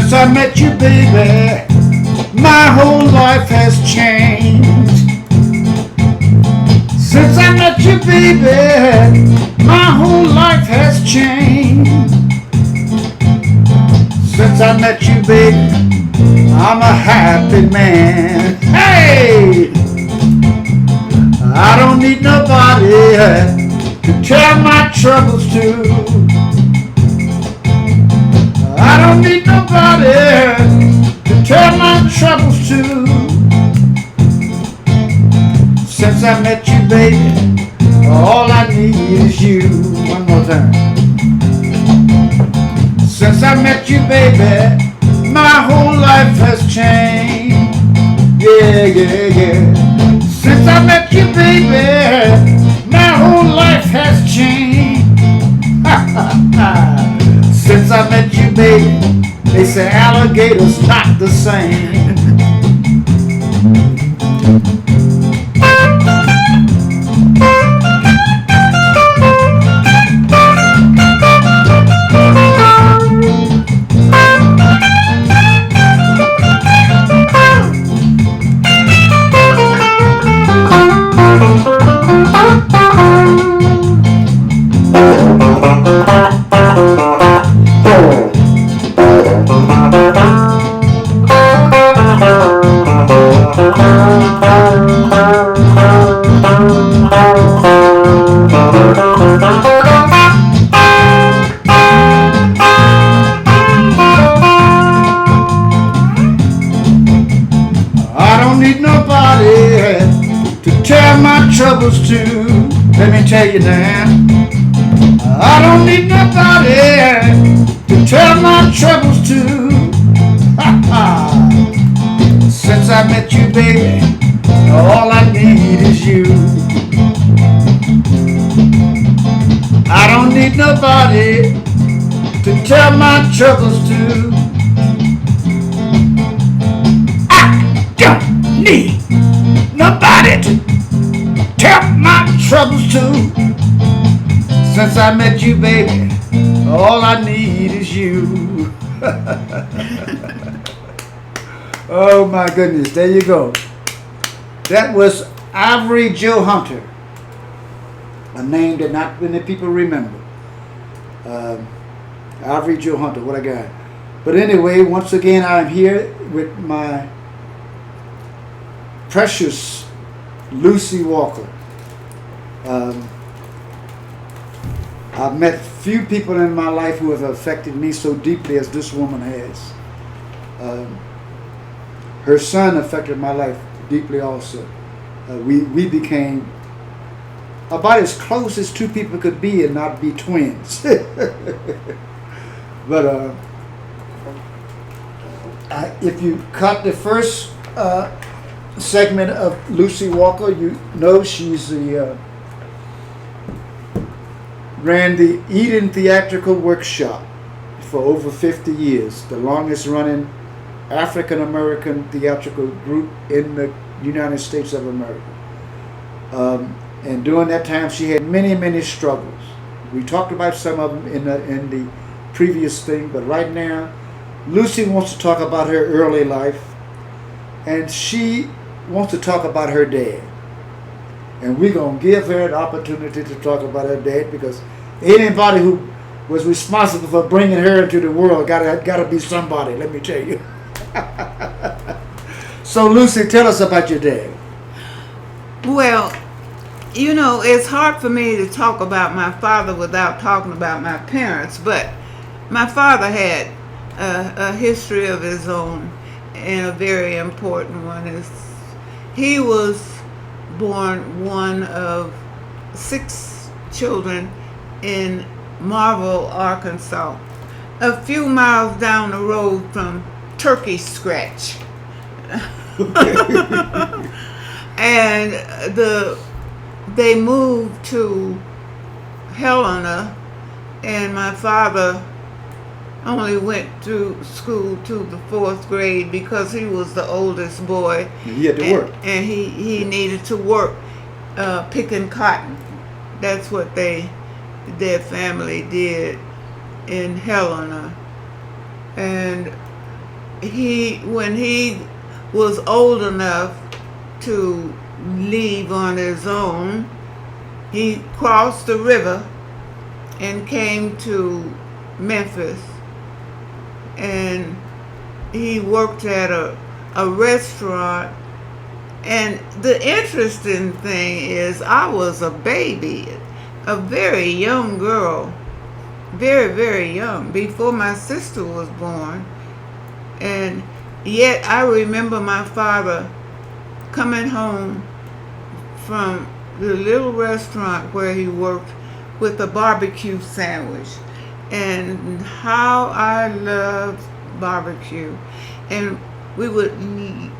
Since I met you, baby, my whole life has changed. Since I met you, baby, my whole life has changed. Since I met you, baby, I'm a happy man. Hey! I don't need nobody to tell my troubles to. I don't need nobody to tell my troubles to. Since I met you, baby, all I need is you. One more time. Since I met you, baby, my whole life has changed. Yeah, yeah, yeah. Since I met you, baby, my whole life has changed. Since I met you, baby, they say alligators not the same. Troubles too. Let me tell you now, I don't need nobody to tell my troubles to. Since I met you, baby, all I need is you. I don't need nobody to tell my troubles to. I don't need nobody to tell my troubles too. Since I met you, baby, all I need is you. Oh my goodness, there you go. That was Ivory Joe Hunter, a name that not many people remember. Ivory Joe Hunter, what a guy. But anyway, once again, I'm here with my precious Lucy Walker. I've met few people in my life who have affected me so deeply as this woman has. Her son affected my life deeply also. We became about as close as two people could be and not be twins. But if you cut the first segment of Lucy Walker, you know she's the ran the Eden Theatrical Workshop for over 50 years, the longest running African American theatrical group in the United States of America. And during that time she had many struggles. We talked about some of them in the previous thing, but right now Lucy wants to talk about her early life, and she wants to talk about her dad. And we're going to give her an opportunity to talk about her dad, because anybody who was responsible for bringing her into the world gotta be somebody, let me tell you. So Lucy, tell us about your dad. Well, you know, it's hard for me to talk about my father without talking about my parents, but my father had a history of his own, and a very important one. He was born one of 6 children in Marvel, Arkansas, a few miles down the road from Turkey Scratch. And they moved to Helena, and my father only went to school to the 4th grade because he was the oldest boy. He had to work. And he needed to work picking cotton. That's what their family did in Helena. And when he was old enough to leave on his own, he crossed the river and came to Memphis, and he worked at a restaurant. And the interesting thing is, I was a baby, a very young girl, very, very young, before my sister was born. And yet I remember my father coming home from the little restaurant where he worked with a barbecue sandwich. And how I loved barbecue. And we would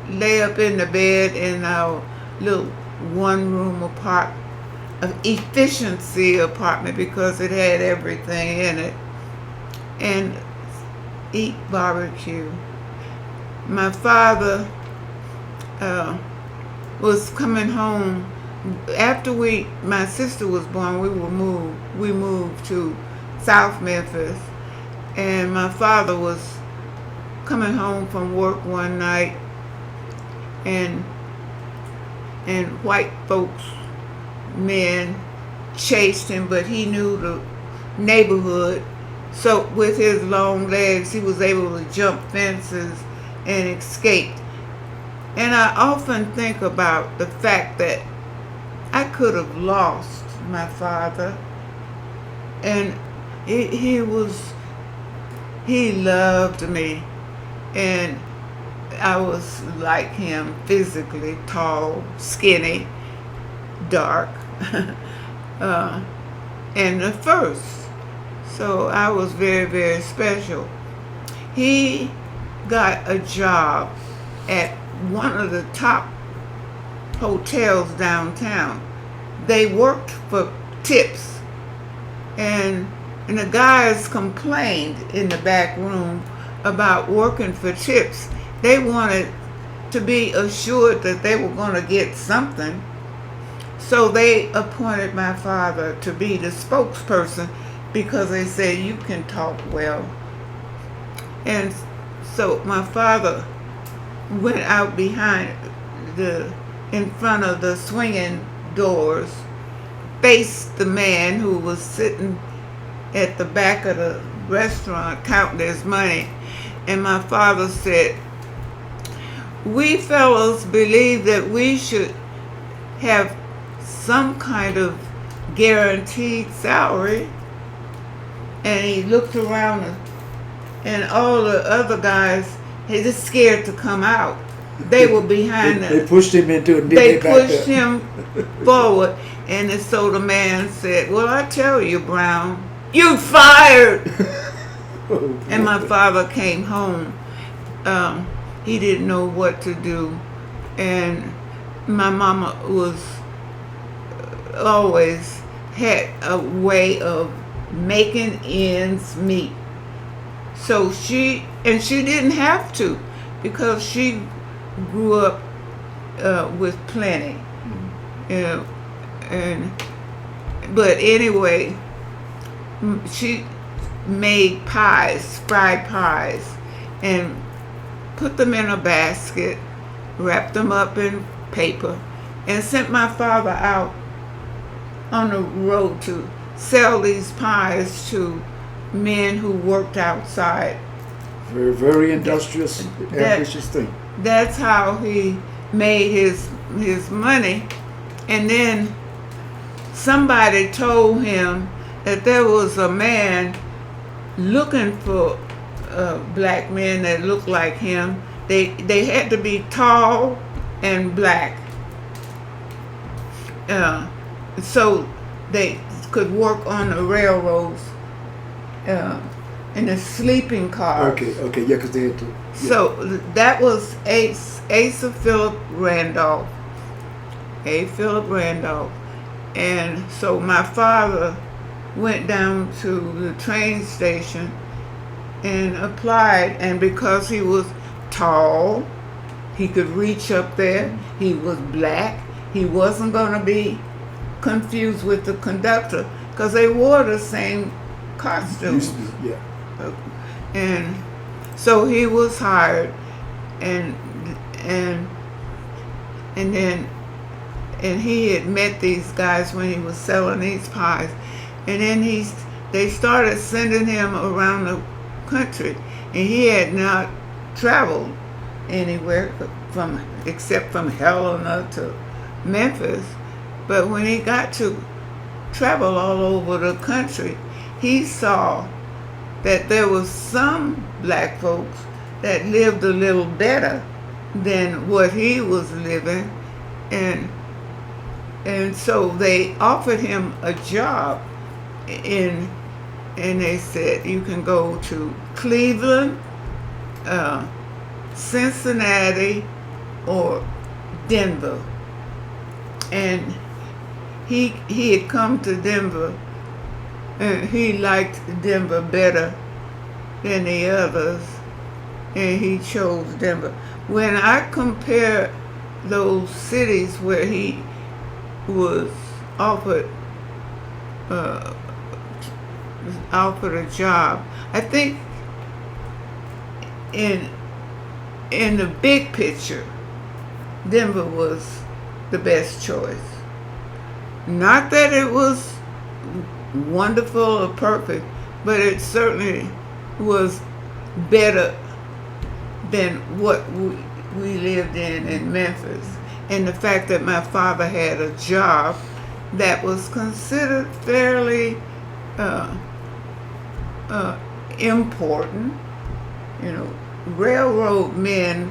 lay up in the bed in our little one-room efficiency apartment, because it had everything in it, and eat barbecue. My father was coming home after my sister was born. We moved to South Memphis, and my father was coming home from work one night, and white folks, men, chased him, but he knew the neighborhood, so with his long legs he was able to jump fences and escape. And I often think about the fact that I could have lost my father, and he loved me. And I was like him physically, tall, skinny, dark, and the first. So I was very, very special. He got a job at one of the top hotels downtown. They worked for tips, and the guys complained in the back room about working for tips. They wanted to be assured that they were going to get something. So they appointed my father to be the spokesperson, because they said, you can talk well. And so my father went out in front of the swinging doors, faced the man who was sitting at the back of the restaurant counting his money. And my father said, we fellows believe that we should have some kind of guaranteed salary. And he looked around, and all the other guys, he just scared to come out. They were behind them. They pushed him into it. They pushed him forward. And so the man said, well, I tell you, Brown, you fired. And my father came home. He didn't know what to do. And my mama was always had a way of making ends meet. So she didn't have to, because she grew up with plenty. But anyway, she made fried pies, and put them in a basket, wrapped them up in paper, and sent my father out on the road to sell these pies to men who worked outside. Very, very industrious, ambitious thing. That's how he made his money. And then somebody told him that there was a man looking for black men that looked like him. They had to be tall and black, so they could work on the railroads in the sleeping cars. Okay, yeah, because they had to. Yeah. So that was Asa Philip Randolph. A. Philip Randolph. And so my father went down to the train station and applied, and because he was tall, he could reach up there, he was black, he wasn't going to be confused with the conductor, because they wore the same costumes. Yeah. And So he was hired, and and and then and he had met these guys when he was selling these pies, and then they started sending him around the country, and he had not traveled anywhere except from Helena to Memphis. But when he got to travel all over the country, he saw that there was some black folks that lived a little better than what he was living, and so they offered him a job and they said, you can go to Cleveland, Cincinnati, or Denver. And he had come to Denver, and he liked Denver better than the others, and he chose Denver. When I compare those cities where he was offered a job, I think in the big picture, Denver was the best choice. Not that it was wonderful or perfect, but it certainly was better than what we lived in Memphis. And the fact that my father had a job that was considered fairly important. You know, railroad men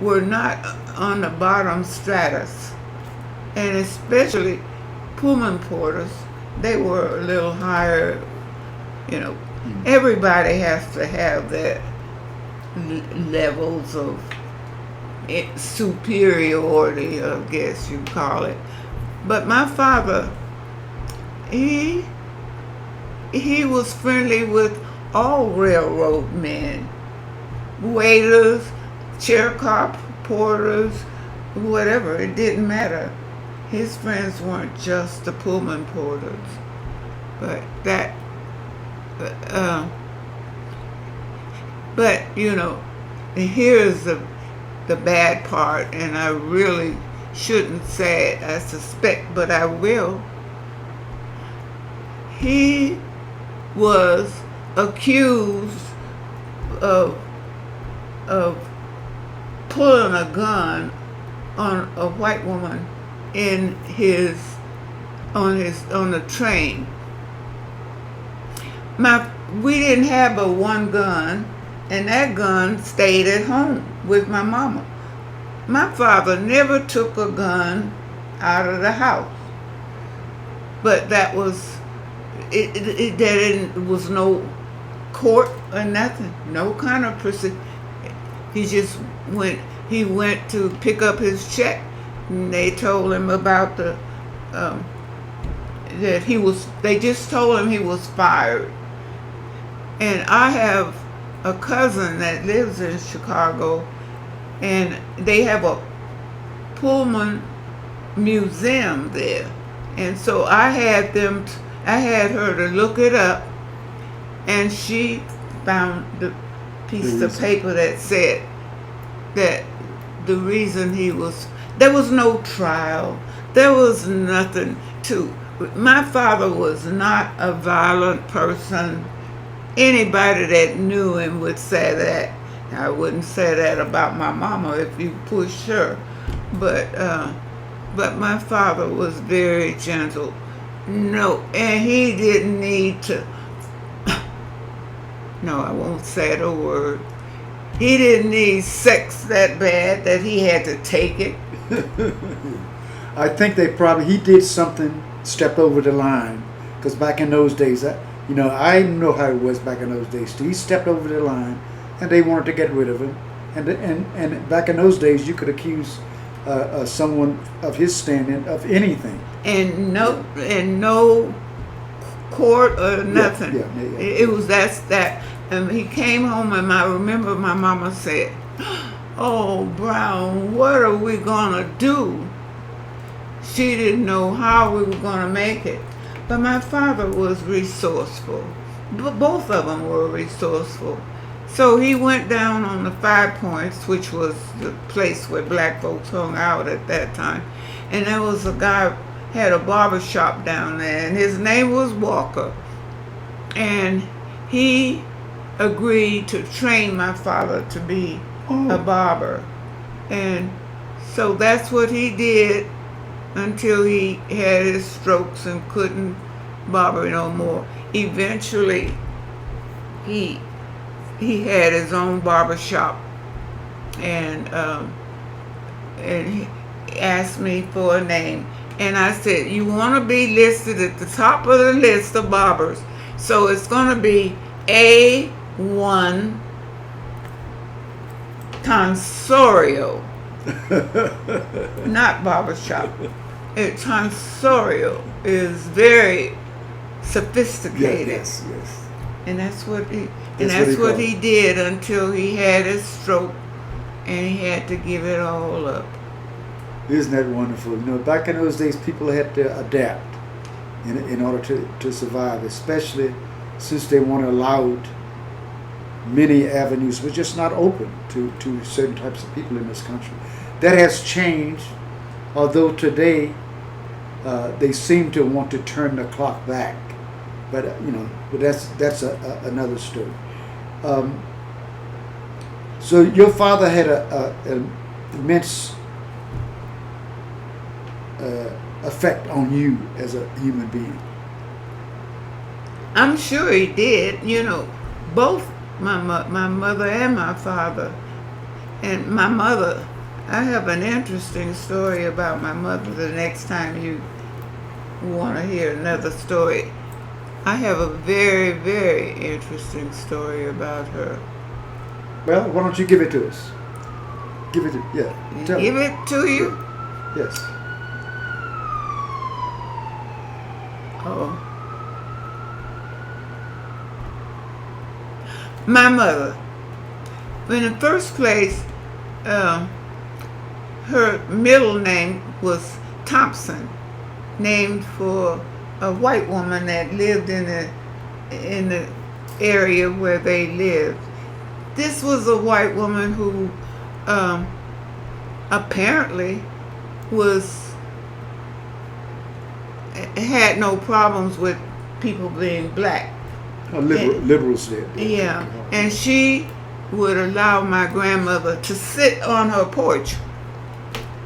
were not on the bottom stratus, and especially Pullman porters, they were a little higher. You know, everybody has to have their levels of superiority, I guess you call it. But my father, he was friendly with all railroad men, waiters, chair car porters, whatever. It didn't matter. His friends weren't just the Pullman porters, but but you know, here's the bad part, and I really shouldn't say it, I suspect, but I will. He was accused of pulling a gun on a white woman on the train. We didn't have but one gun, and that gun stayed at home with my mama. My father never took a gun out of the house, but that was it. There was no court or nothing, no kind of procedure. He just went. He went to pick up his check, and they told him about that he was. They just told him he was fired. And I have a cousin that lives in Chicago, and they have a Pullman museum there. And so I had her to look it up, and she found the piece of paper that said that the reason there was no trial, there was nothing to. My father was not a violent person. Anybody that knew him would say that. I wouldn't say that about my mama if you pushed her, but my father was very gentle. No, and he didn't need to. No, I won't say the word. He didn't need sex that bad that he had to take it. I think he did something, step over the line, because back in those days, I know how it was back in those days. He stepped over the line, and they wanted to get rid of him. And back in those days, you could accuse someone of his standing of anything. And no court or nothing. Yeah. It was that. And he came home, and I remember my mama said, "Oh, Brown, what are we gonna do?" She didn't know how we were gonna make it. But my father was resourceful. Both of them were resourceful. So he went down on the Five Points, which was the place where black folks hung out at that time. And there was a guy had a barber shop down there, and his name was Walker. And he agreed to train my father to be a barber. And so that's what he did until he had his strokes and couldn't barber no more. Eventually, he had his own barber shop, and he asked me for a name, and I said, "You want to be listed at the top of the list of barbers, so it's going to be A1 Tonsorial, not barbershop. Tonsorial is very sophisticated." Yes. And that's what he He did until he had his stroke, and he had to give it all up. Isn't that wonderful? You know, back in those days, people had to adapt in order to survive, especially since they weren't allowed. Many avenues were just not open to certain types of people in this country. That has changed, although today they seem to want to turn the clock back. But but that's another story. So your father had an immense effect on you as a human being. I'm sure he did. Both my mother and my father. And my mother, I have an interesting story about my mother the next time you want to hear another story. I have a very, very interesting story about her. Well, why don't you give it to us? Give it to tell Give me. it to you? Yes. Oh. My mother. In the first place, her middle name was Thompson, named for a white woman that lived in the area where they lived. This was a white woman who apparently had no problems with people being black. Liberals did. Yeah, and she would allow my grandmother to sit on her porch,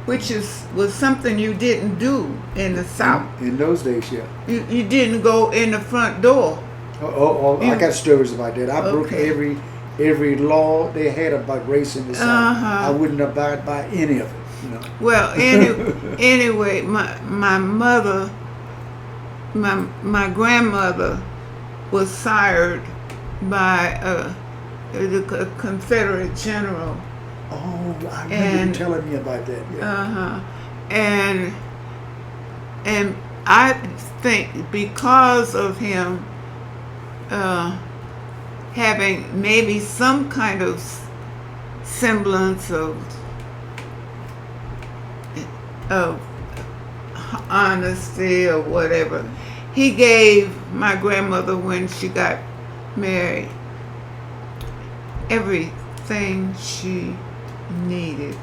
which was something you didn't do in the South. In those days, yeah. You didn't go in the front door. I got stories about that. I broke every law they had about race in the South. I wouldn't abide by any of it. Well, anyway, my mother, my grandmother was sired by the Confederate general. Oh, I remember you telling me about that. Yeah. And I think because of him having maybe some kind of semblance of honesty or whatever, he gave my grandmother, when she got married, everything she needed.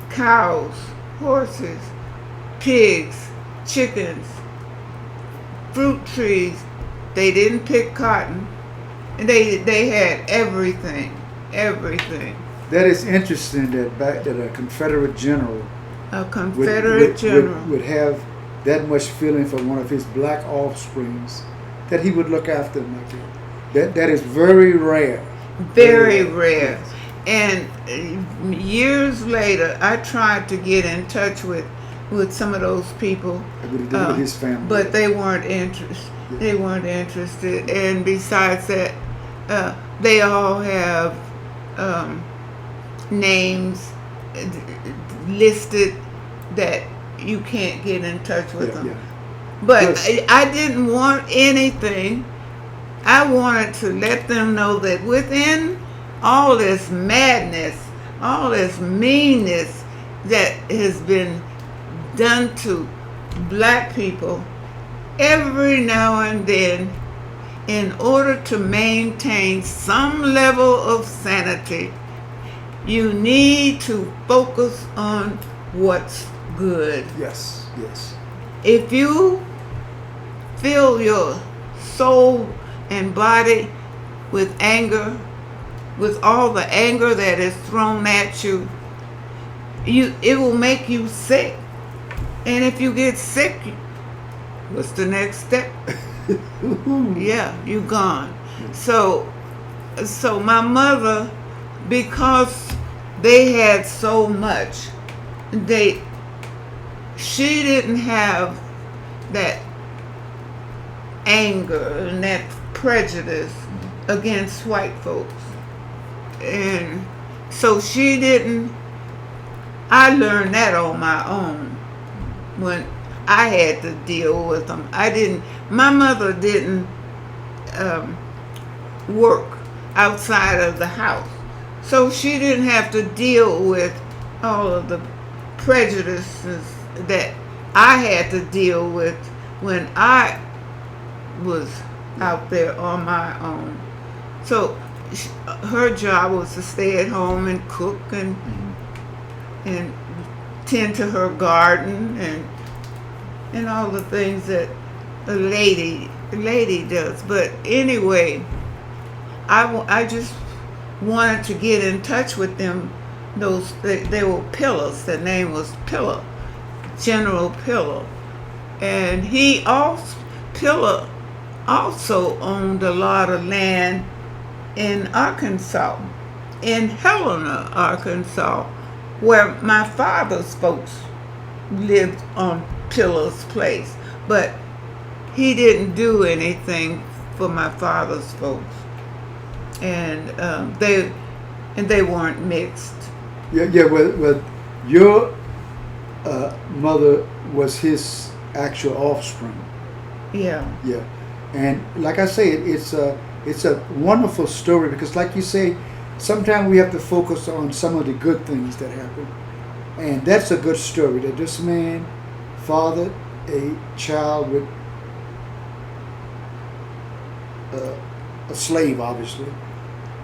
Cows, horses, pigs, chickens, fruit trees. They didn't pick cotton. And they had everything. That is interesting that a Confederate general would have that much feeling for one of his black offsprings, that he would look after them like that. That is very rare. Very rare. And years later, I tried to get in touch with some of those people, with his family, but they weren't interested. Yeah. They weren't interested. And besides that, they all have names listed that you can't get in touch with them. Yeah. But I didn't want anything. I wanted to let them know that within all this madness, all this meanness that has been done to black people, every now and then in order to maintain some level of sanity, you need to focus on what's good. Yes. Yes. If you fill your soul and body with anger, with all the anger that is thrown at you, it will make you sick. And if you get sick, what's the next step? Yeah, you gone. So my mother, because they had so much, she didn't have that anger and that prejudice against white folks. And so she didn't, I learned that on my own when I had to deal with them. My mother didn't work outside of the house. So she didn't have to deal with all of the prejudices that I had to deal with when I was out there on my own. So her job was to stay at home and cook and tend to her garden and all the things that a lady does. But anyway, I just wanted to get in touch with them. They were Pillars. Their name was Pillar, General Pillar, and Pillar also owned a lot of land in Arkansas, in Helena, Arkansas, where my father's folks lived on Pillar's place. But he didn't do anything for my father's folks, and they weren't mixed. Yeah. Well, your mother was his actual offspring. Yeah. Yeah, and like I say, it's a wonderful story because, like you say, sometimes we have to focus on some of the good things that happen, and that's a good story. That this man fathered a child with a slave, obviously,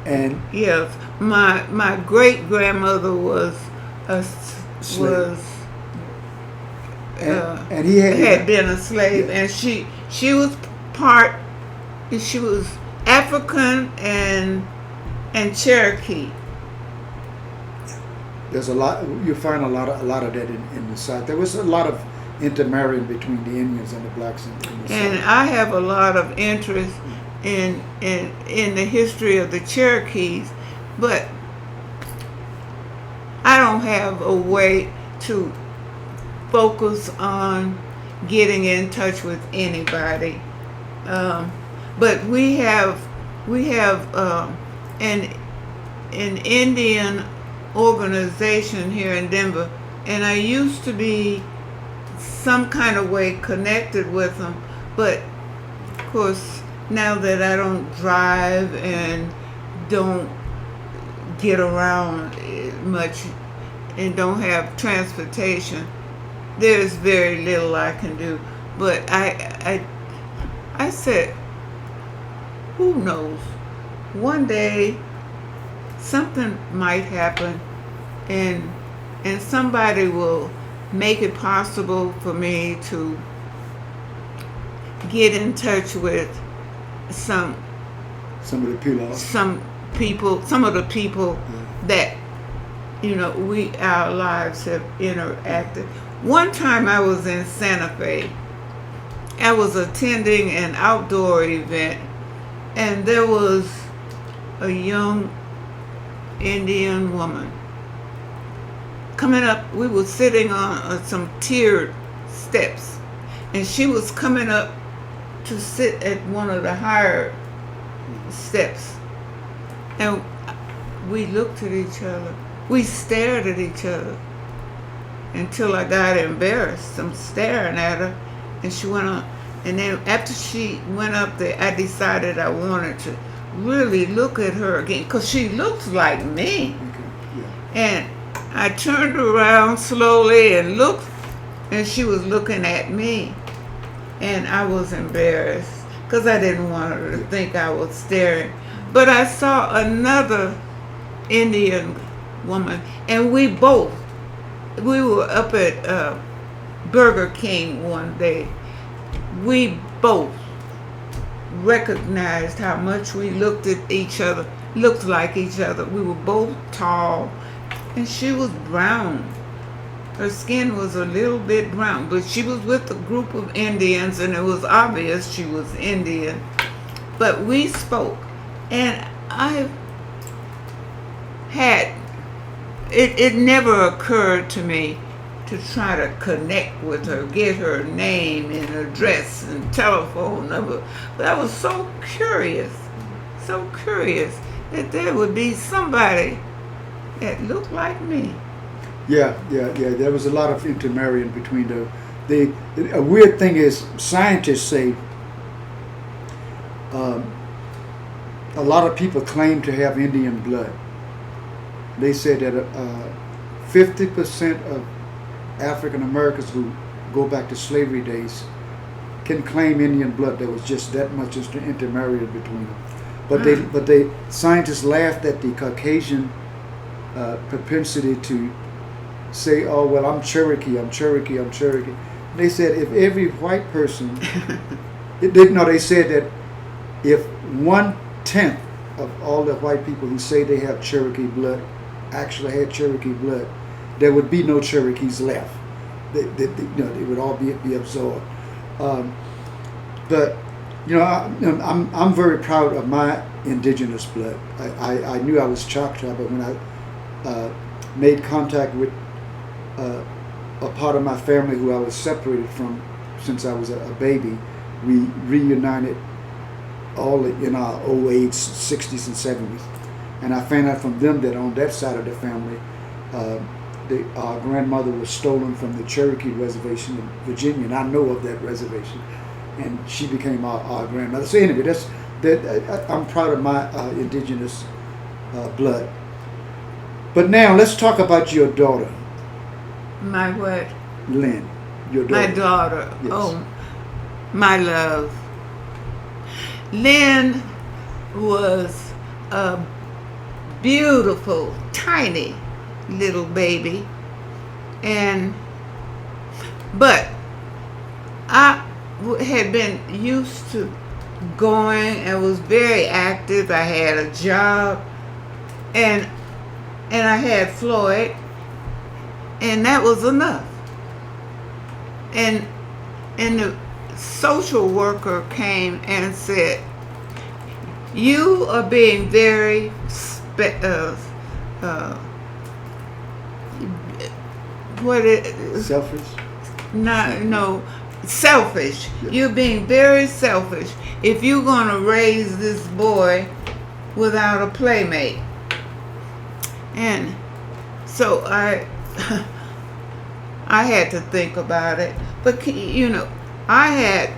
and yes, my great grandmother was slave. And he had been a slave, yeah. and she was African and Cherokee. There's a lot. You find a lot of that in the South. There was a lot of intermarrying between the Indians and the blacks in the South. And I have a lot of interest in the history of the Cherokees, but I don't have a way to focus on getting in touch with anybody. But we have an Indian organization here in Denver, and I used to be some kind of way connected with them, but of course now that I don't drive and don't get around much and don't have transportation, there's very little I can do. But I said, who knows? One day something might happen and somebody will make it possible for me to get in touch with some of the people that our lives have interacted. One time I was in Santa Fe. I was attending an outdoor event, and there was a young Indian woman coming up. We were sitting on some tiered steps, and she was coming up to sit at one of the higher steps. And we looked at each other. We stared at each other until I got embarrassed. I'm staring at her, and she went on. And then after she went up there, I decided I wanted to really look at her again, because she looked like me. Okay. Yeah. And I turned around slowly and looked, and she was looking at me. And I was embarrassed, because I didn't want her to think I was staring. But I saw another Indian woman, and we were up at Burger King one day. We both recognized how much we looked like each other. We were both tall, and she was brown. Her skin was a little bit brown, but she was with a group of Indians, and it was obvious she was Indian. But we spoke, and it never occurred to me to try to connect with her, get her name and address and telephone number. But I was so curious that there would be somebody that looked like me. Yeah. There was a lot of intermarrying between a weird thing is scientists say a lot of people claim to have Indian blood. They said that 50% of African Americans who go back to slavery days can claim Indian blood. There was just that much intermarriage between them. But scientists laughed at the Caucasian propensity to say, "Oh well, I'm Cherokee. They said if every white person, they said that if 1/10 of all the white people who say they have Cherokee blood actually had Cherokee blood, there would be no Cherokees left. They would all be absorbed. But I'm very proud of my indigenous blood. I knew I was Choctaw, but when I made contact with a part of my family who I was separated from since I was a baby, we reunited all in our old age, 60s and 70s. And I found out from them that on that side of the family, our grandmother was stolen from the Cherokee reservation in Virginia, and I know of that reservation. And she became our grandmother. So anyway, I'm proud of my indigenous blood. But now let's talk about your daughter. My what? Lynn, your daughter. My daughter. Yes. Oh, my love. Lynn was a beautiful, tiny little baby, but I had been used to going and was very active. I had a job, and I had Floyd, and that was enough. And the social worker came and said, "You are being very selfish? No, selfish. Yeah. You're being very selfish if you're going to raise this boy without a playmate." And so I had to think about it. But I had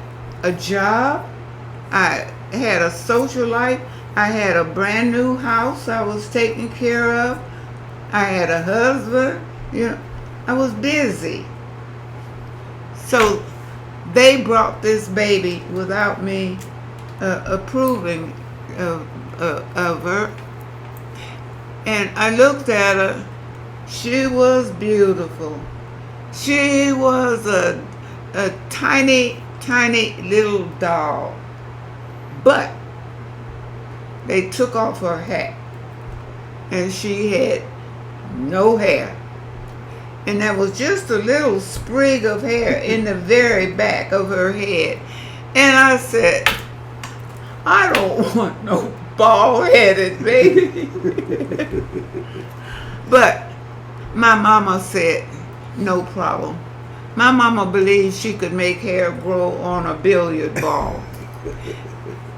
a job, I had a social life, I had a brand new house I was taking care of, I had a husband, I was busy. So they brought this baby without me approving of her. And I looked at her. She was beautiful. She was a tiny, tiny little doll. But they took off her hat, and she had no hair. And there was just a little sprig of hair in the very back of her head. And I said, "I don't want no bald-headed baby." But my mama said, "No problem." My mama believed she could make hair grow on a billiard ball.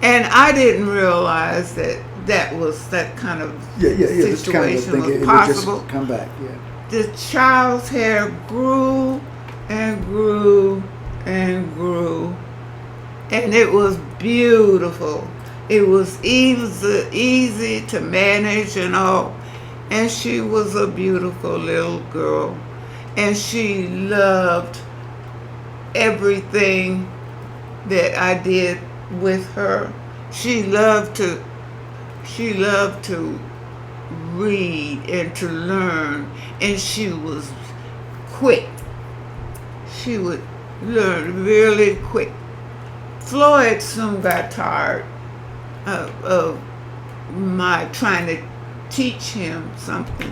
And I didn't realize that was that kind of situation kind of was possible. It would just come back, yeah. The child's hair grew and grew and grew, and it was beautiful. It was easy to manage and all. And she was a beautiful little girl, and she loved everything that I did with her. She loved to read and to learn, and she was quick. She would learn really quick. Floyd soon got tired of my trying to teach him something,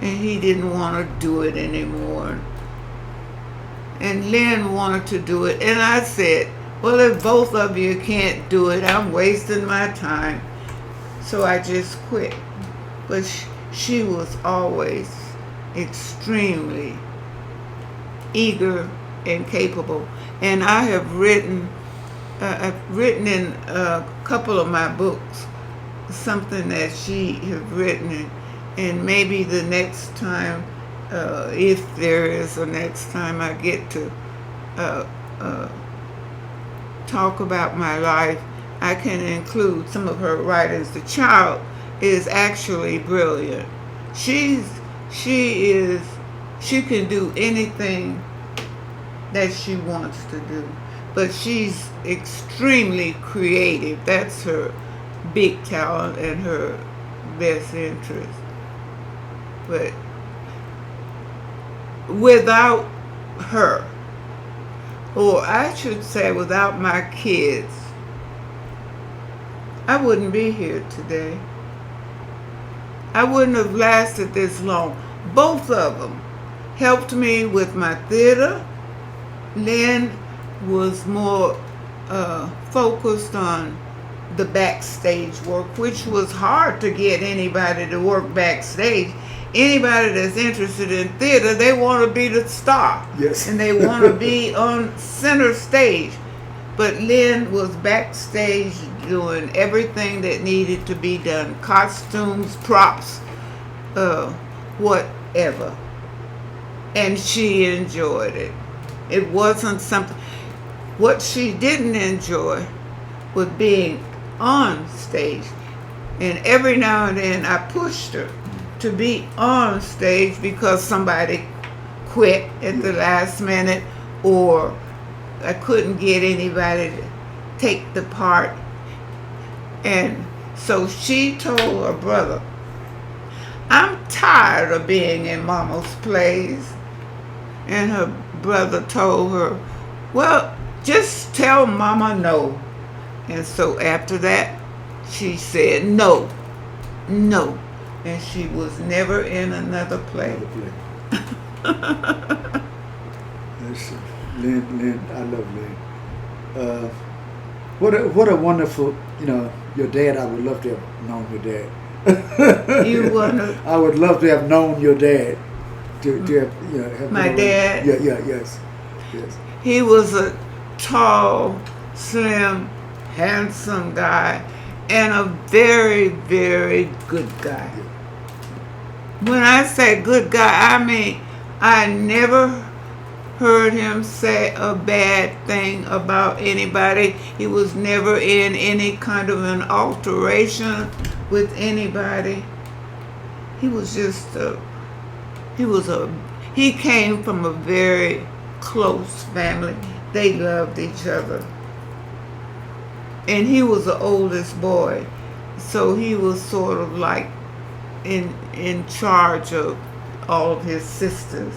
and he didn't want to do it anymore. And Lynn wanted to do it, and I said, well, if both of you can't do it, I'm wasting my time. So I just quit. But she was always extremely eager and capable. And I have written in a couple of my books something that she has written, and maybe the next time, if there is a next time I get to talk about my life, I can include some of her writings. The child is actually brilliant. She can do anything that she wants to do, but she's extremely creative. That's her big talent and her best interest. But without her, or I should say without my kids, I wouldn't be here today. I wouldn't have lasted this long. Both of them helped me with my theater. Lynn was more focused on the backstage work, which was hard to get anybody to work backstage. Anybody that's interested in theater, they want to be the star. Yes. And they want to be on center stage. But Lynn was backstage doing everything that needed to be done. Costumes, props, whatever. And she enjoyed it. It wasn't something... What she didn't enjoy was being on stage. And every now and then I pushed her to be on stage because somebody quit at the last minute, or I couldn't get anybody to take the part. And so she told her brother, I'm tired of being in Mama's plays. And her brother told her, well, just tell Mama no. And so after that, she said no. And she was never in another play. Lynn, I love Lynn. What a wonderful, your dad. I would love to have known your dad. I would love to have known your dad. To have my dad. Yes. He was a tall, slim, handsome guy, and a very, very good guy. Yeah. When I say good guy, I mean I never heard him say a bad thing about anybody. He was never in any kind of an alteration with anybody. He came from a very close family. They loved each other. And he was the oldest boy, so he was sort of like in charge of all of his sisters.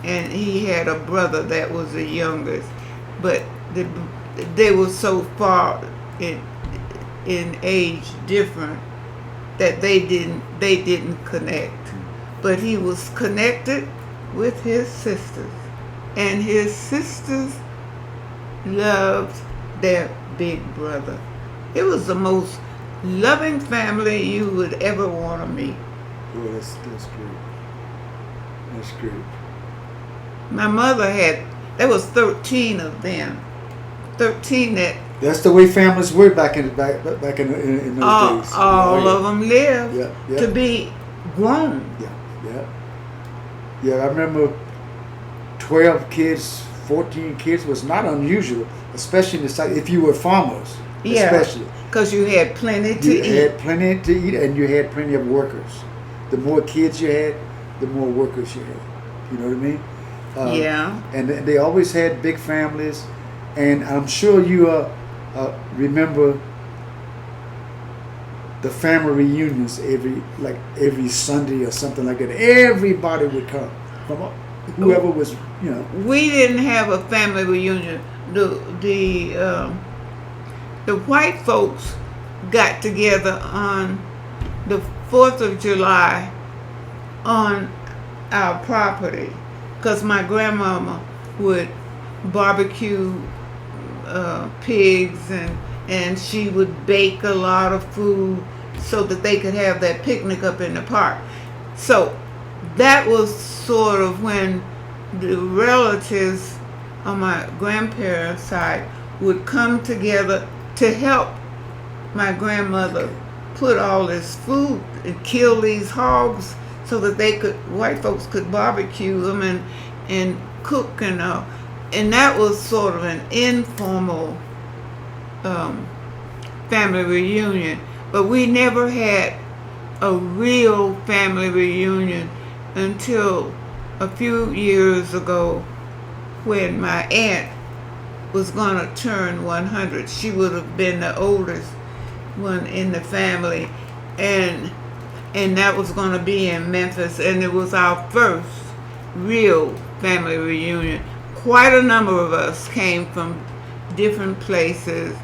And he had a brother that was the youngest, but they were so far in age different that they didn't connect. But he was connected with his sisters, and his sisters loved their big brother. It was the most loving family you would ever want to meet. Oh, that's great. That's great. My mother there was 13 of them. 13 that... That's the way families were back in those days. All of them lived to be grown. Yeah, I remember 12 kids, 14 kids was not unusual, especially in the South, if you were farmers. Yeah, especially. Because you had plenty to eat. You had plenty to eat, and you had plenty of workers. The more kids you had, the more workers you had. You know what I mean? Yeah. And they always had big families, and I'm sure you remember the family reunions every Sunday or something like that. Everybody would come from whoever was, you know. We didn't have a family reunion. The white folks got together on the 4th of July on our property, because my grandmama would barbecue pigs, and she would bake a lot of food so that they could have that picnic up in the park. So that was sort of when the relatives on my grandparents' side would come together to help my grandmother put all this food and kill these hogs so that white folks could barbecue them and cook and that was sort of an informal family reunion. But we never had a real family reunion until a few years ago, when my aunt was going to turn 100. She would have been the oldest one in the family, and that was going to be in Memphis, and it was our first real family reunion. Quite a number of us came from different places,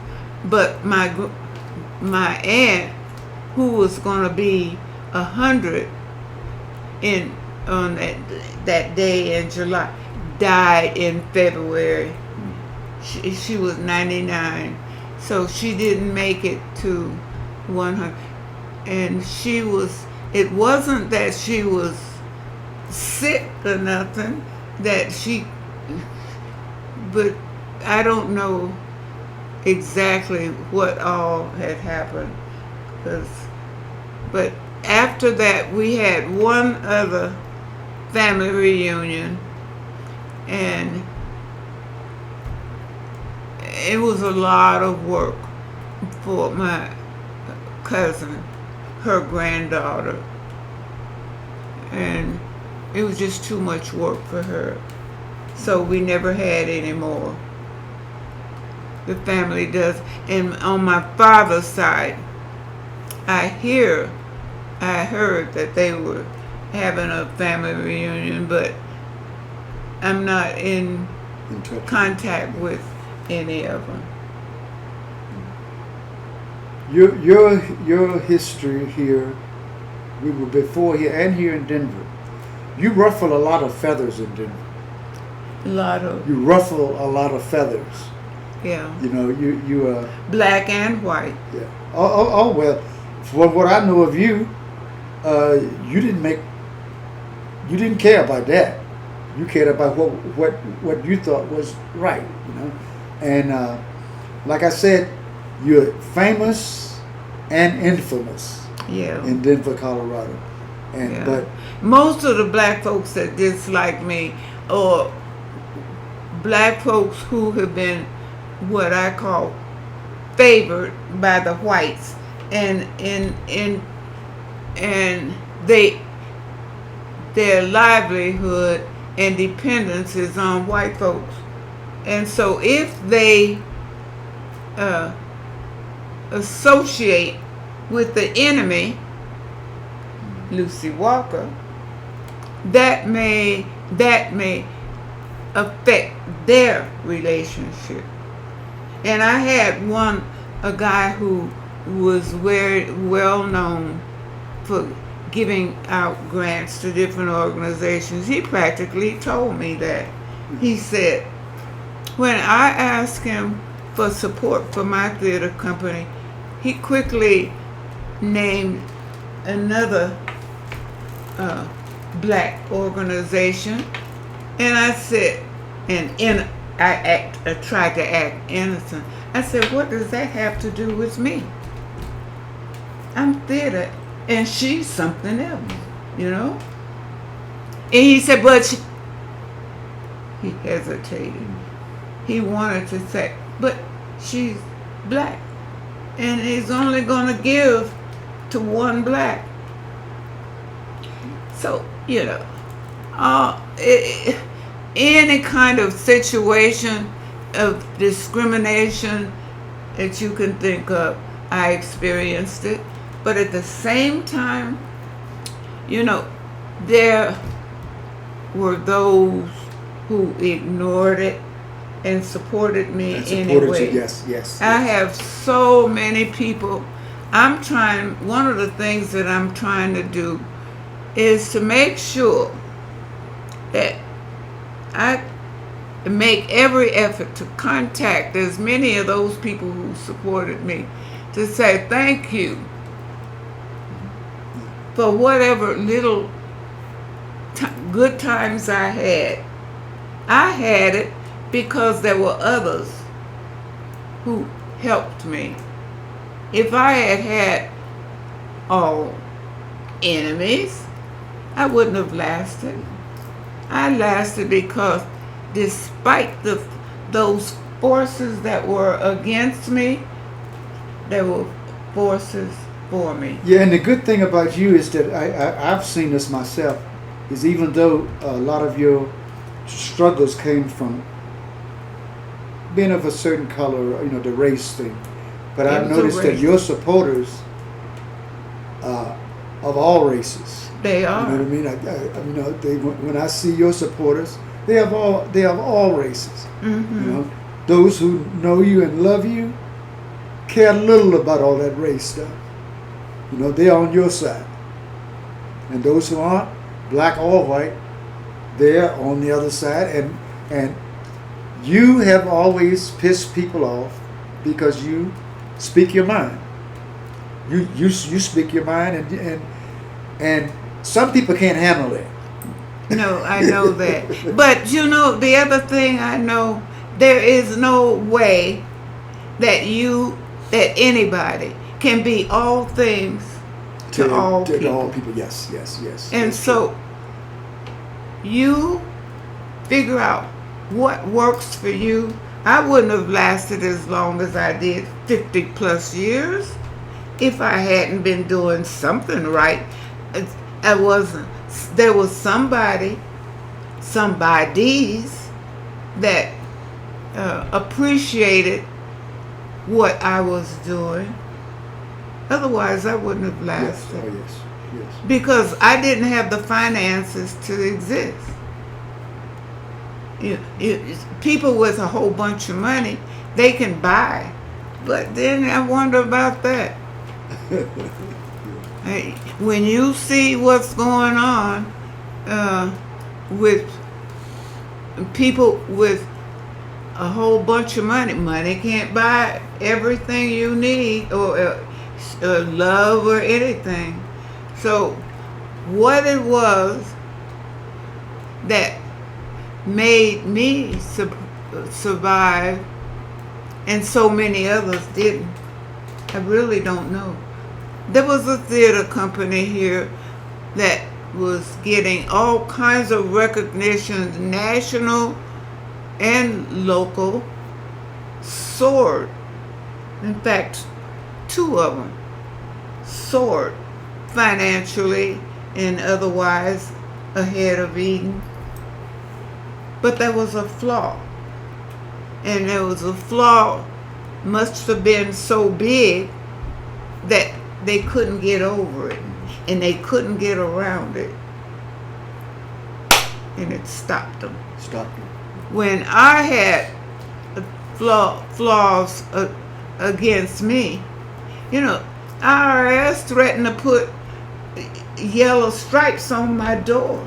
but my aunt, who was going to be 100 on that day in July, died in February. She was 99, so she didn't make it to 100. And it wasn't that she was sick or nothing, but I don't know exactly what all had happened. But after that, we had one other family reunion, and it was a lot of work for my cousin, her granddaughter, and it was just too much work for her. So we never had any more. The family does. And on my father's side, I heard that they were having a family reunion, but I'm not in contact with any of them. Your history here, we were before here and here in Denver. You ruffle a lot of feathers in Denver. You ruffle a lot of feathers. Yeah. You know, you black and white. Yeah. Oh well. For what I know of you, you didn't care about that. You cared about what you thought was right. You know, and like I said, you're famous and infamous. Yeah. In Denver, Colorado, but most of the black folks that dislike me are black folks who have been what I call favored by the whites, and their livelihood and dependence is on white folks. And so if they associate with the enemy, Lucy Walker, that may affect their relationship. And I had a guy who was very well known for giving out grants to different organizations. He practically told me that. He said, when I asked him for support for my theater company, he quickly named another black organization, and I said, I tried to act innocent. I said, what does that have to do with me? I'm theater, and she's something else, you know? And he said, he hesitated. He wanted to say, but she's black, and he's only going to give to one black. So, you know, any kind of situation of discrimination that you can think of. I experienced it. But at the same time, there were those who ignored it and supported me And supported anyway. you, yes. I have so many people. One of the things that I'm trying to do is to make sure that I make every effort to contact as many of those people who supported me to say thank you for whatever little good times I had. I had it because there were others who helped me. If I had had all enemies, I wouldn't have lasted. I lasted because despite those forces that were against me, there were forces for me. Yeah, and the good thing about you is that I've seen this myself, is even though a lot of your struggles came from being of a certain color, the race thing, but I've noticed that your supporters of all races. They are. You know what I mean? When I see your supporters, they have all races. Mm-hmm. Those who know you and love you care little about all that race stuff. They're on your side. And those who aren't, black or white, they're on the other side. And you have always pissed people off because you speak your mind. You speak your mind, and some people can't handle that. No, I know that. But the other thing I know, there is no way that anybody can be all things to all people. To all people, yes. And so you figure out what works for you. I wouldn't have lasted as long as I did, 50 plus years, if I hadn't been doing something right. There was somebodies that appreciated what I was doing. Otherwise, I wouldn't have lasted. Yes. Because I didn't have the finances to exist. People with a whole bunch of money, they can buy. But then I wonder about that. When you see what's going on with people with a whole bunch of money can't buy everything you need, or love or anything. So what it was that made me survive and so many others didn't, I really don't know. There was a theater company here that was getting all kinds of recognitions, national and local, soared. In fact, 2 of them soared financially and otherwise ahead of Eden. But there was a flaw. And there was a flaw must have been so big that they couldn't get over it. And they couldn't get around it. And it stopped them. When I had flaws against me, IRS threatened to put yellow stripes on my door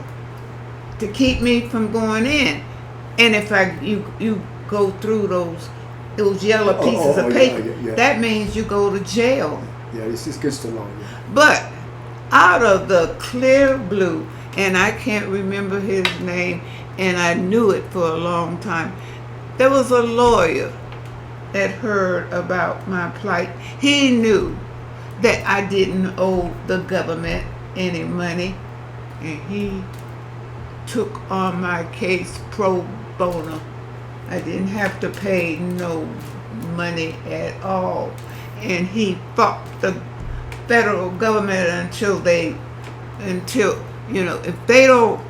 to keep me from going in. And if you go through those yellow pieces of paper, that means you go to jail. Yeah, it's against the law. Yeah. But out of the clear blue, and I can't remember his name, and I knew it for a long time, there was a lawyer that heard about my plight. He knew that I didn't owe the government any money, and he took on my case pro bono. I didn't have to pay no money at all. And he fought the federal government until if they don't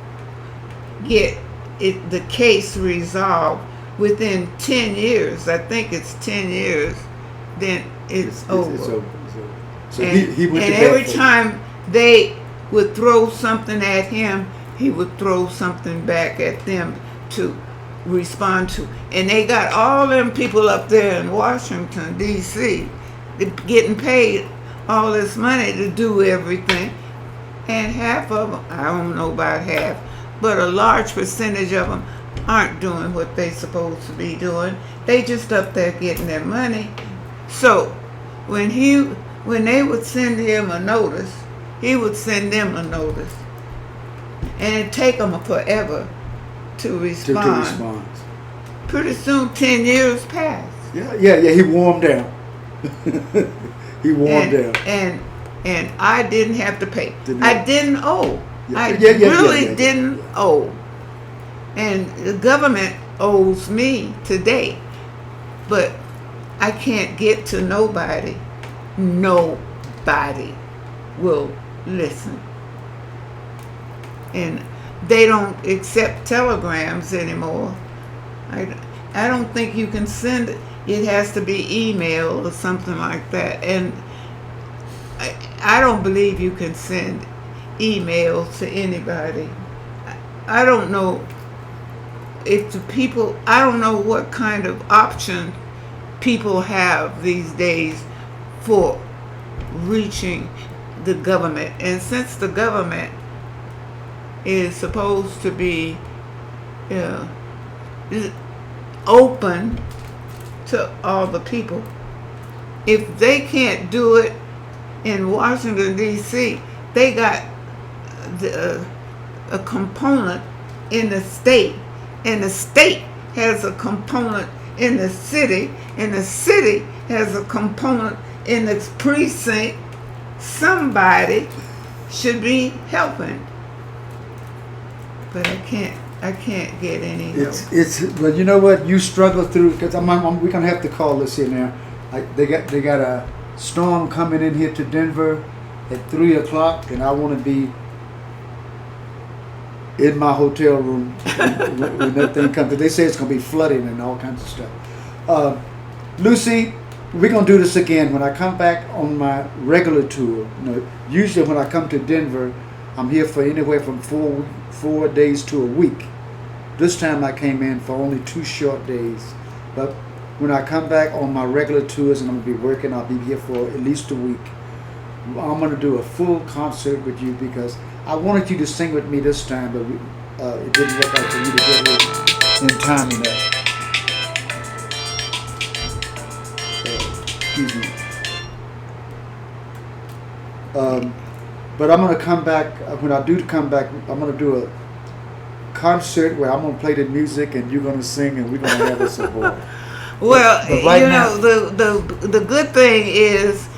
get the case resolved within 10 years, I think it's 10 years, then it's over. It's over. So And, he went and to bat every for time they would throw something at him, he would throw something back at them to respond to. And they got all them people up there in Washington, D.C., getting paid all this money to do everything. And half of them, I don't know about half, but a large percentage of them aren't doing what they supposed to be doing. They just up there getting their money. So when they would send him a notice, he would send them a notice. And it'd take them forever to respond. to respond. Pretty soon 10 years passed. Yeah. He warmed down. He warmed down. And I didn't have to pay. Didn't I have- didn't owe. I Yeah. didn't owe. And the government owes me today. But I can't get to nobody. Nobody will listen. And they don't accept telegrams anymore. I don't think you can send it. It has to be email or something like that. And I don't believe you can send emails to anybody. I don't know if the people, I don't know what kind of option people have these days for reaching the government. And since the government is supposed to be open to all the people, if they can't do it in Washington, D.C., they got a component in the state, and the state has a component in the city, and the city has a component in the precinct. Somebody should be helping, but I can't get any help. It's well, you know what? You struggle through because we're gonna have to call this here now. They got a storm coming in here to Denver at 3:00, and I want to be in my hotel room when that thing comes. They say it's gonna be flooding and all kinds of stuff. Lucy, we're gonna do this again when I come back on my regular tour. Usually when I come to Denver, I'm here for anywhere from 4 days to a week. This time I came in for only 2 short days. But when I come back on my regular tours and I'm going to be working, I'll be here for at least a week. I'm going to do a full concert with you because I wanted you to sing with me this time, but it didn't work out for you to get here in time enough. Excuse me. But I'm going to come back, when I do come back, I'm going to do a concert where I'm going to play the music and you're going to sing and we're going to have us a ball. Well, but right now, the good thing is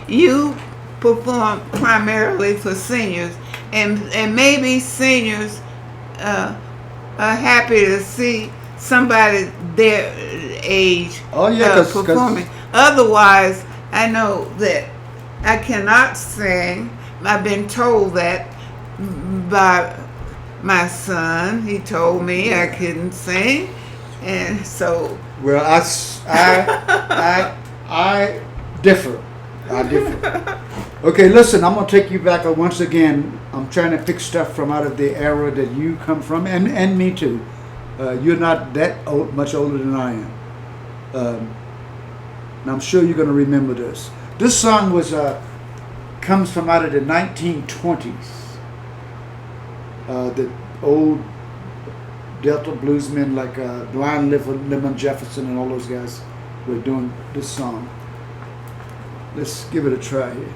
you perform primarily for seniors, and maybe seniors are happy to see somebody their age performing. Otherwise, I know that I cannot sing. I've been told that by my son. He told me I couldn't sing, and so. Well, I differ. Okay, listen, I'm going to take you back once again. I'm trying to pick stuff from out of the era that you come from, and me too. You're not that much older than I am. And I'm sure you're going to remember this. This song comes from out of the 1920s. The old Delta bluesmen like Blind Lemon Jefferson and all those guys were doing this song. Let's give it a try here.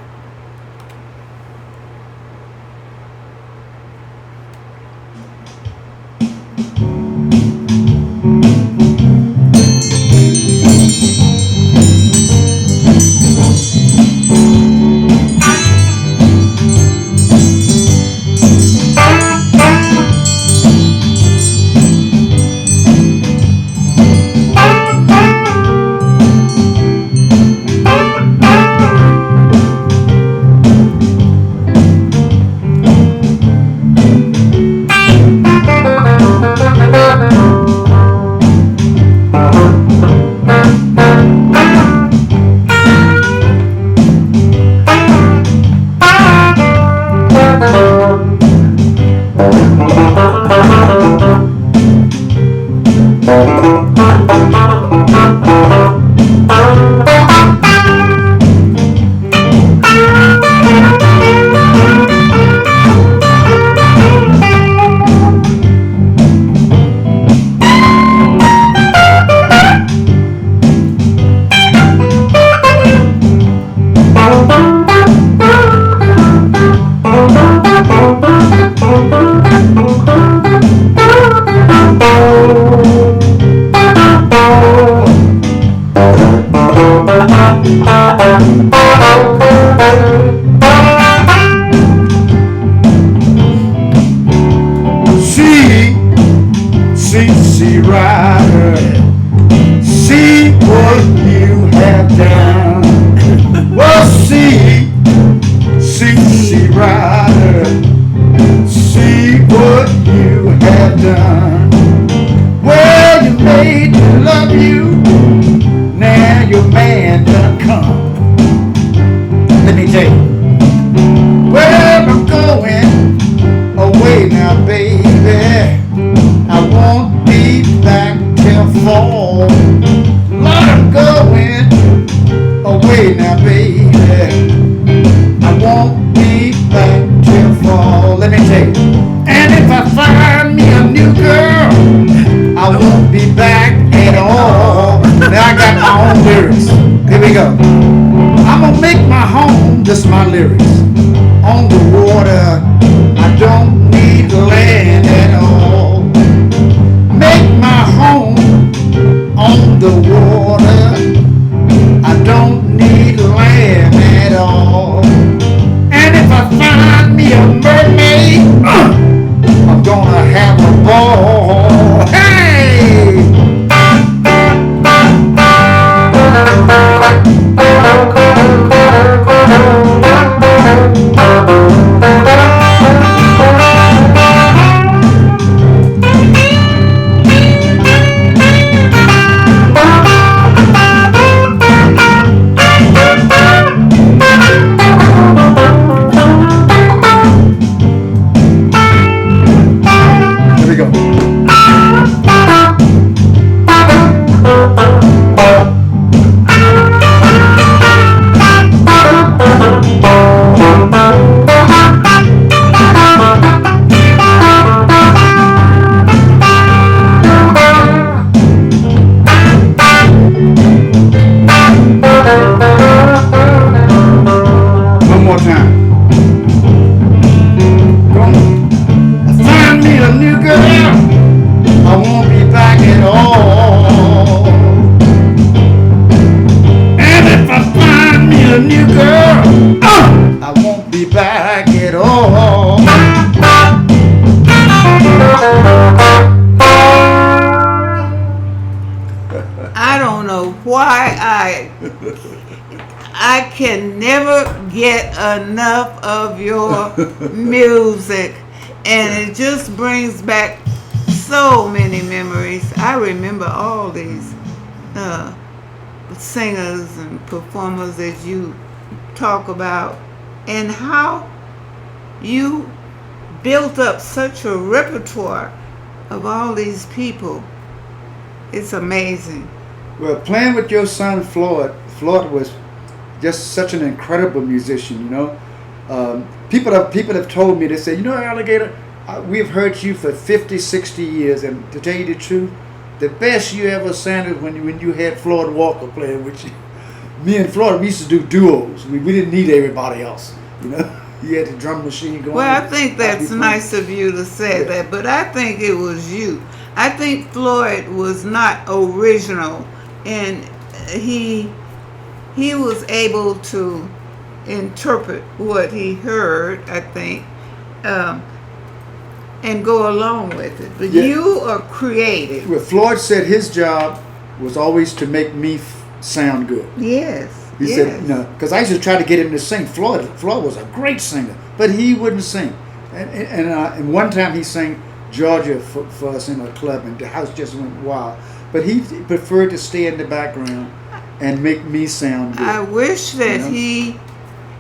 have done. Well, you made me love you. Now your man done come. Let me tell you. Well, I'm going away now, baby. I won't be back till fall. Lord, I'm going away now, baby. I won't be back till fall. Let me tell you. And if I find me a new girl, I won't be back at all. Now I got my own lyrics. Here we go. I'm gonna make my home, this is my lyrics, on the water. I don't need land at all. Make my home on the water. I don't need land at all. And if I find me a mermaid, I'm gonna have a ball. Hey! Here we go. One more time. Find me a new girl. I won't be back at all. And if I find me a new girl, I won't be back at all. I don't know why I can never get enough of your music, and it just brings back so many memories. I remember all these singers and performers that you talk about, and how you built up such a repertoire of all these people. It's amazing. Well, playing with your son Floyd was just such an incredible musician, you know. People have told me, they say, you know, Alligator, we've heard you for 50, 60 years, and to tell you the truth, the best you ever sounded when you had Floyd Walker playing with you. Me and Floyd, we used to do duos. We didn't need everybody else, you know. You had the drum machine going. Well, I think that's nice of you to say that, but I think it was you. I think Floyd was not original, and he was able to interpret what he heard, I think, and go along with it. But you are creative. Well, Floyd said his job was always to make me sound good. Yes. He said, you know, because I used to try to get him to sing. Floyd was a great singer, but he wouldn't sing. And one time he sang Georgia for us in a club, and the house just went wild. But he preferred to stay in the background and make me sound good. I wish that he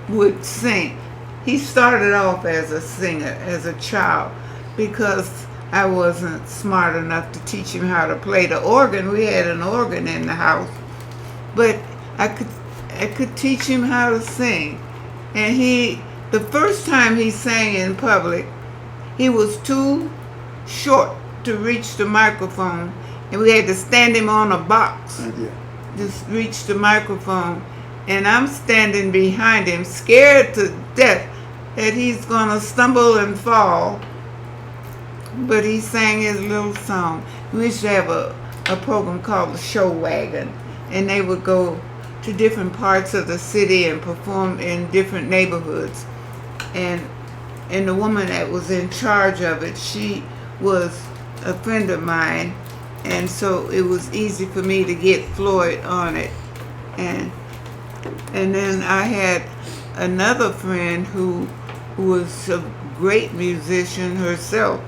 would sing. He started off as a singer as a child, because I wasn't smart enough to teach him how to play the organ. We had an organ in the house, but I could teach him how to sing. And the first time he sang in public, he was too short to reach the microphone, and we had to stand him on a box to reach the microphone. And I'm standing behind him, scared to death that he's gonna stumble and fall. But he sang his little song. We used to have a program called the Show Wagon, and they would go to different parts of the city and perform in different neighborhoods. And the woman that was in charge of it, she was a friend of mine, and so it was easy for me to get Floyd on it. And then I had another friend who was a great musician herself,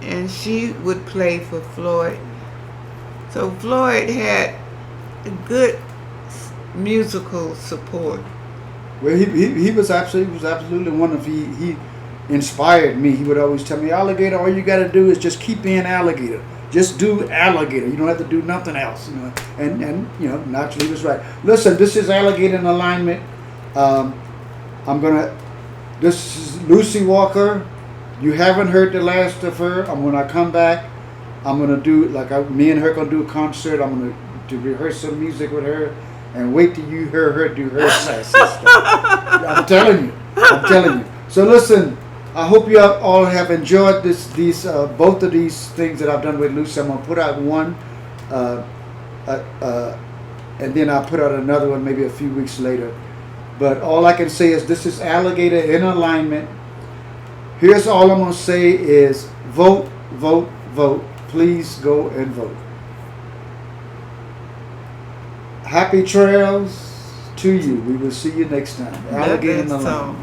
and she would play for Floyd. So Floyd had good musical support. Well, he was absolutely wonderful. He inspired me. He would always tell me, Alligator, all you got to do is just keep being Alligator. Just do Alligator. You don't have to do nothing else. You know, and you know, naturally he was right. Listen, this is Alligator in alignment. This is Lucy Walker. You haven't heard the last of her. When I come back, I'm gonna do me and her gonna do a concert. I'm gonna to rehearse some music with her, and wait till you hear her do her sassy stuff. I'm telling you. So listen, I hope you all have enjoyed both of these things that I've done with Lucy. I'm gonna put out one, and then I'll put out another one maybe a few weeks later. But all I can say is this is Alligator in alignment. Here's all I'm going to say is vote, vote, vote. Please go and vote. Happy trails to you. We will see you next time. Alligator in alignment.